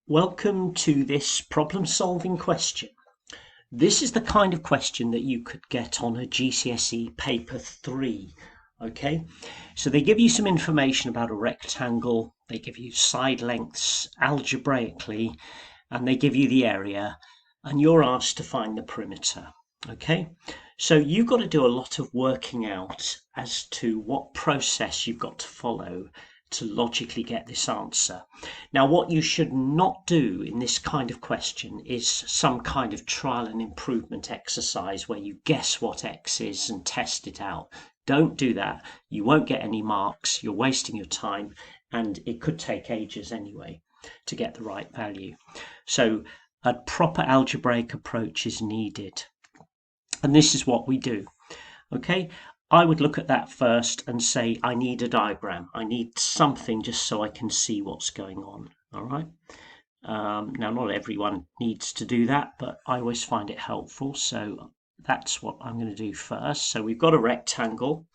Welcome to this problem-solving question. This is the kind of question that you could get on a GCSE paper 3. Okay, so they give you some information about a rectangle, they give you side lengths algebraically, and they give you the area, and you're asked to find the perimeter. Okay, so you've got to do a lot of working out as to what process you've got to follow to logically get this answer. Now, what you should not do in this kind of question is some kind of trial and improvement exercise where you guess what x is and test it out. Don't do that. You won't get any marks. You're wasting your time, and it could take ages anyway to get the right value. So a proper algebraic approach is needed. And this is what we do. Okay, I would look at that first and say, I need a diagram. I need something just so I can see what's going on. All right. Now, not everyone needs to do that, but I always find it helpful. So that's what I'm going to do first. So we've got a rectangle.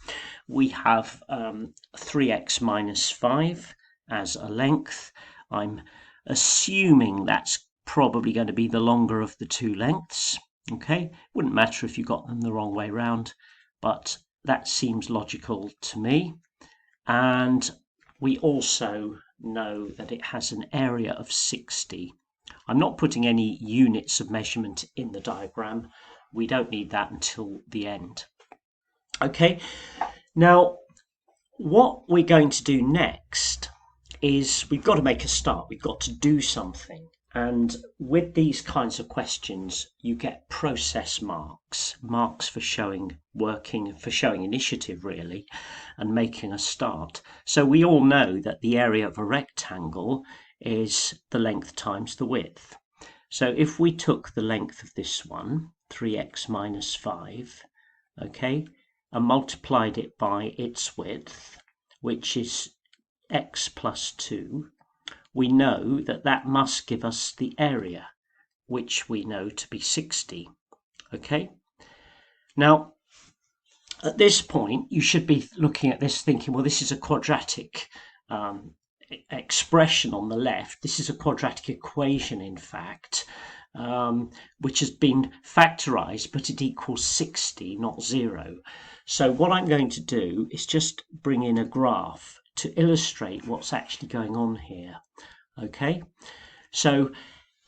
We have 3x minus 5 as a length. I'm assuming that's probably going to be the longer of the two lengths. Okay, wouldn't matter if you got them the wrong way round, but that seems logical to me. And we also know that it has an area of 60. I'm not putting any units of measurement in the diagram. We don't need that until the end. Okay, now what we're going to do next is we've got to make a start. We've got to do something. And with these kinds of questions, you get process marks for showing initiative, really, and making a start. So we all know that the area of a rectangle is the length times the width. So if we took the length of this one, 3x minus 5, okay, and multiplied it by its width, which is x plus 2, we know that that must give us the area, which we know to be 60. Okay. Now, at this point, you should be looking at this thinking, well, this is a quadratic expression on the left. This is a quadratic equation, in fact, which has been factorized, but it equals 60, not 0. So what I'm going to do is just bring in a graph to illustrate what's actually going on here. Okay, so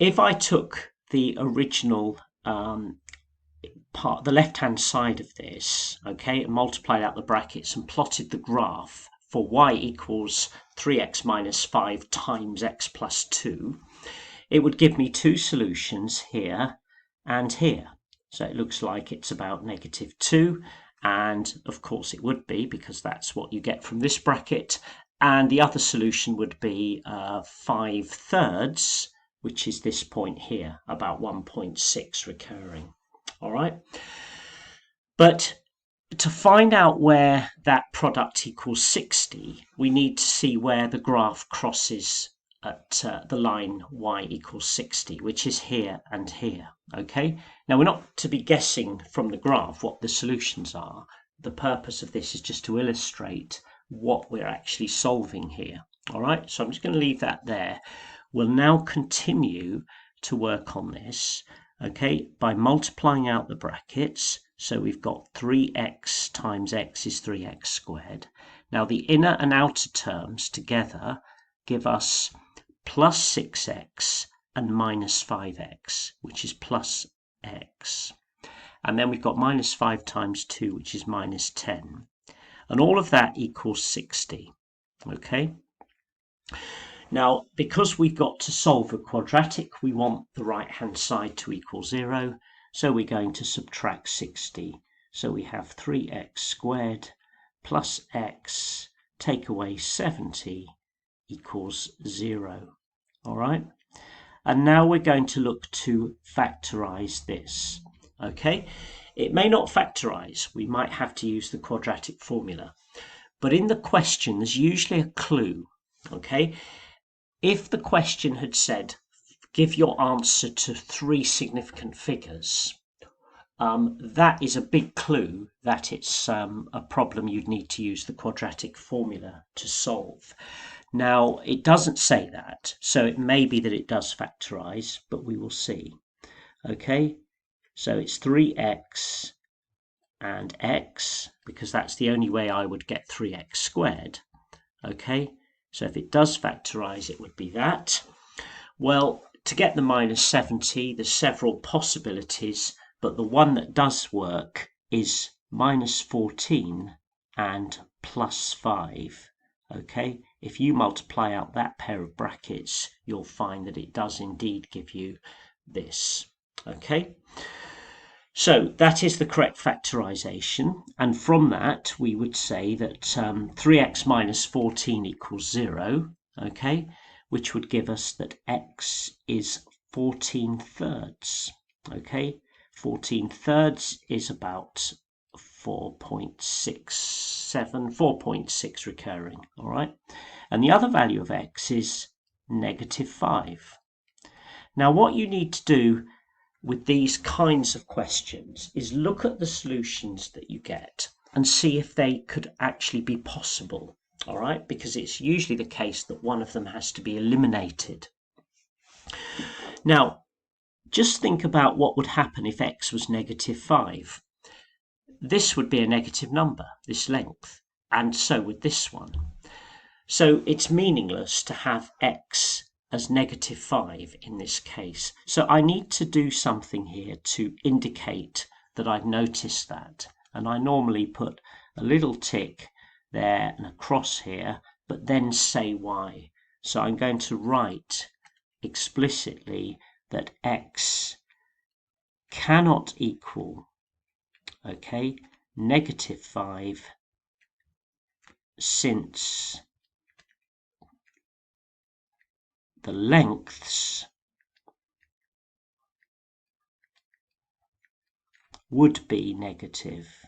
if I took the original part, the left-hand side of this, okay, and multiplied out the brackets and plotted the graph for y equals 3x minus 5 times x plus 2, it would give me two solutions here and here. So it looks like it's about -2, and of course it would be, because that's what you get from this bracket. And the other solution would be 5/3, which is this point here, about 1.6 recurring. All right. But to find out where that product equals 60, we need to see where the graph crosses at the line y equals 60, which is here and here. Okay. Now, we're not to be guessing from the graph what the solutions are. The purpose of this is just to illustrate what we're actually solving here. All right, so I'm just going to leave that there. We'll now continue to work on this, okay, by multiplying out the brackets. So we've got 3x times x is 3x squared. Now the inner and outer terms together give us plus 6x and minus 5x, which is plus x. And then we've got minus 5 times 2, which is minus 10. And all of that equals 60, okay? Now, because we've got to solve a quadratic, we want the right-hand side to equal 0, so we're going to subtract 60. So we have 3x squared plus x, take away 70, equals 0, all right? And now we're going to look to factorize this, okay? It may not factorize. We might have to use the quadratic formula. But in the question, there's usually a clue, okay? If the question had said, give your answer to 3 significant figures, that is a big clue that it's a problem you'd need to use the quadratic formula to solve. Now, it doesn't say that, so it may be that it does factorize, but we will see. Okay, so it's 3x and x, because that's the only way I would get 3x squared. Okay, so if it does factorize, it would be that. Well, to get the minus 70, there's several possibilities, but the one that does work is minus 14 and plus 5. Okay, if you multiply out that pair of brackets, you'll find that it does indeed give you this. Okay, so that is the correct factorization, and from that we would say that 3x minus 14 equals 0, okay, which would give us that x is 14 thirds. Okay, 14 thirds is about 4.6 recurring. All right, and the other value of x is -5. Now what you need to do with these kinds of questions is look at the solutions that you get and see if they could actually be possible. All right, because it's usually the case that one of them has to be eliminated. Now, just think about what would happen if x was -5. This would be a negative number, this length, and so would this one. So it's meaningless to have x as -5 in this case. So I need to do something here to indicate that I've noticed that. And I normally put a little tick there and a cross here, but then say why. So I'm going to write explicitly that x cannot equal, okay, -5 since the lengths would be negative.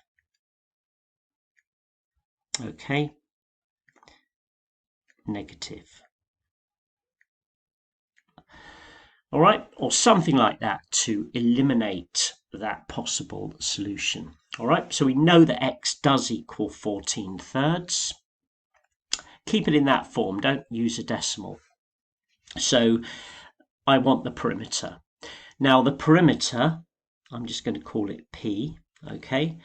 Okay, negative. All right, or something like that to eliminate that possible solution. All right, so we know that x does equal 14 thirds. Keep it in that form, don't use a decimal. So I want the perimeter. Now the perimeter, I'm just going to call it P, okay?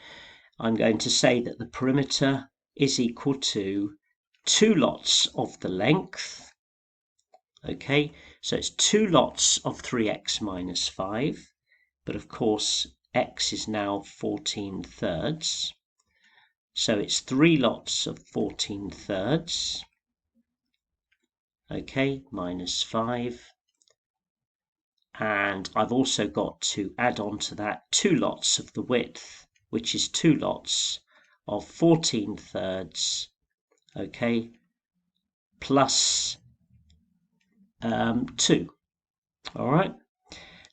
I'm going to say that the perimeter is equal to 2 lots of the length, okay? So it's 2 lots of 3x minus 5, but of course x is now 14 thirds. So it's 3 lots of 14 thirds, okay, minus 5. And I've also got to add on to that 2 lots of the width, which is 2 lots of 14 thirds, okay, plus 2. All right.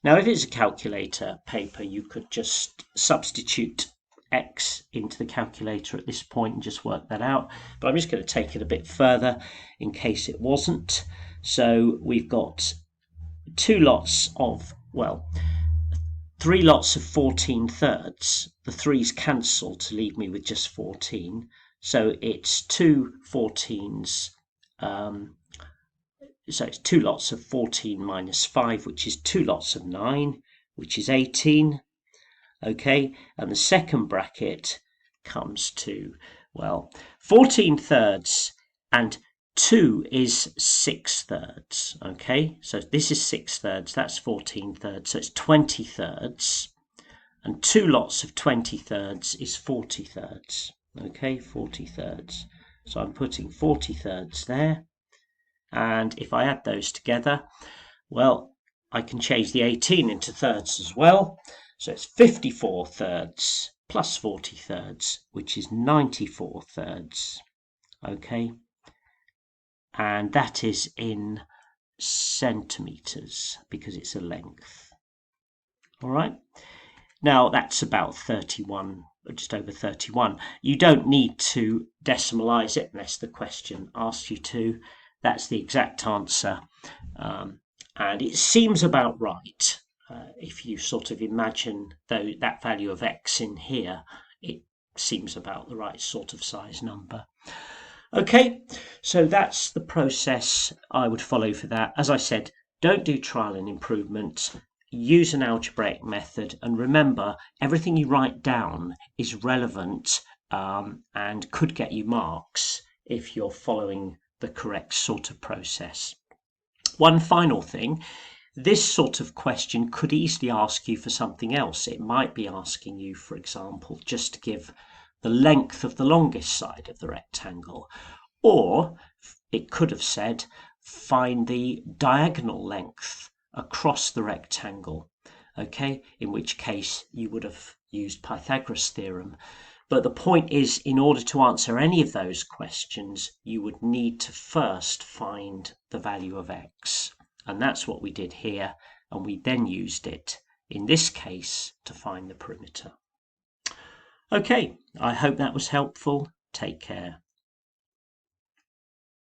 Now, if it's a calculator paper, you could just substitute x into the calculator at this point and just work that out. But I'm just going to take it a bit further in case it wasn't. So we've got 2 lots of, well, 3 lots of 14 thirds. The 3's cancel to leave me with just 14. So it's 2 14s. So it's 2 lots of 14 minus 5, which is 2 lots of 9, which is 18. Okay, and the second bracket comes to, well, 14 thirds and 2 is 6 thirds. Okay, so this is 6 thirds, that's 14 thirds, so it's 20 thirds. And 2 lots of 20 thirds is 40 thirds. Okay, 40 thirds. So I'm putting 40 thirds there. And if I add those together, well, I can change the 18 into thirds as well. So it's 54 thirds plus 40 thirds, which is 94 thirds. Okay. And that is in centimeters because it's a length. All right. Now that's about 31, just over 31. You don't need to decimalize it unless the question asks you to. That's the exact answer. And it seems about right. If you sort of imagine that value of x in here, it seems about the right sort of size number. Okay, so that's the process I would follow for that. As I said, don't do trial and improvement. Use an algebraic method, and remember, everything you write down is relevant and could get you marks if you're following the correct sort of process. One final thing, this sort of question could easily ask you for something else. It might be asking you, for example, just to give the length of the longest side of the rectangle, or it could have said find the diagonal length across the rectangle, okay, in which case you would have used Pythagoras' theorem. But the point is, in order to answer any of those questions, you would need to first find the value of x. And that's what we did here, and we then used it, in this case, to find the perimeter. Okay, I hope that was helpful. Take care.